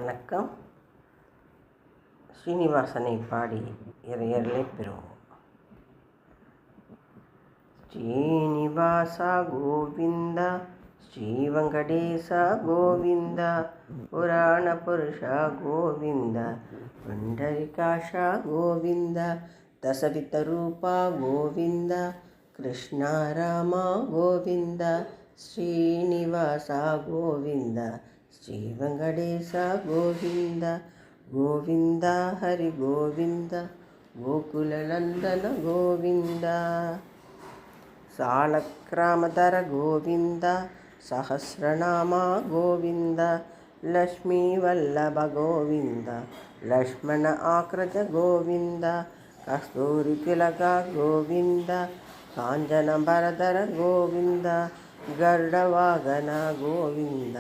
வணக்கம். ஸ்ரீனிவாசனை பாடி இறையர்களை பெறுவோம். ஸ்ரீனிவாச கோவிந்த ஸ்ரீ வெங்கடேச கோவிந்த புராண புருஷ கோவிந்த ಪುಂಡರಿಕಾಶ ಗೋವಿಂದ ದಶವಿತರೂಪ ಗೋವಿಂದ ಕೃಷ್ಣ ರಾಮ ಗೋವಿಂದ ಶ್ರೀನಿವಾಸ ಗೋವಿಂದ ಶ್ರೀ ವೆಂಕಟೇಶ ಗೋವಿಂದ ಗೋವಿಂದ ಹರಿ ಗೋವಿಂದ ಗೋಕುಲನಂದನ ಗೋವಿಂದ ಸಾಲಕ್ರಾಮಧರ ಗೋವಿಂದ ಸಹಸ್ರನಾಮ ಗೋವಿಂದ ಲಕ್ಷ್ಮೀ ವಲ್ಲಭ ಗೋವಿಂದ ಲಕ್ಷ್ಮಣ ಆಕೃತ ಗೋವಿಂದ ಕಸ್ತೂರಿ ತಿಲಕ ಗೋವಿಂದ ಕಾಂಚನ ಭರಧರ ಗೋವಿಂದ ಗರುಡವಾಗನ ಗೋವಿಂದ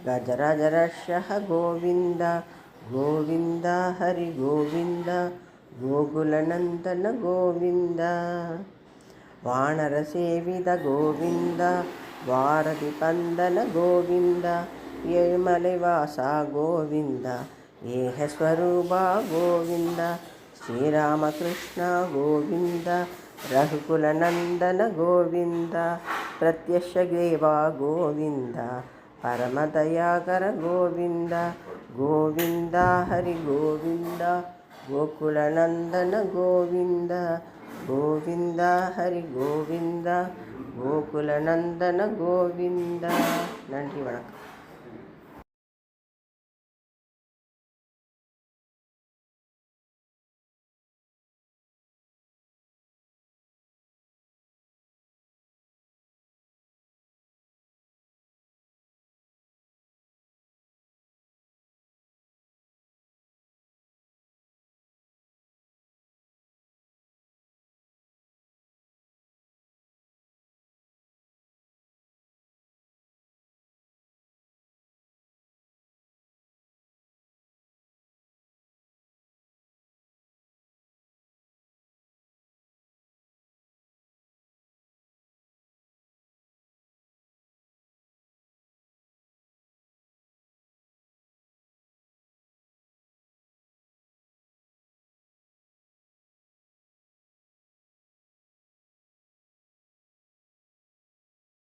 ಗಜರಾಜರಕ್ಷಃ ಗೋವಿಂದ ಗೋವಿಂದ ಹರಿ ಗೋವಿಂದ ಗೋಕುಲನಂದನ ಗೋವಿಂದ ವಾನರ ಸೇವಿತ ಗೋವಿಂದ ವಾರಧಿ ಪಂದನ ಗೋವಿಂದ ಏಳ್ಮಲೆವಾಸ ಗೋವಿಂದ ಏಹ ಸ್ವರೂಪ ಗೋವಿಂದ ಶ್ರೀರಾಮಕೃಷ್ಣ ಗೋವಿಂದ ರಘುಕುಲನಂದನ ಗೋವಿಂದ ಪ್ರತ್ಯಕ್ಷ ದೇವ ಗೋವಿಂದ ಪರಮದಯಾಕರ ಗೋವಿಂದ ಗೋವಿಂದ ಹರಿ ಗೋವಿಂದ ಗೋಕುಲನಂದನ ಗೋವಿಂದ ಗೋವಿಂದ ಹರಿ ಗೋವಿಂದ ಗೋಕುಲನಂದನ ಗೋವಿಂದ. நன்றி, வணக்கம்.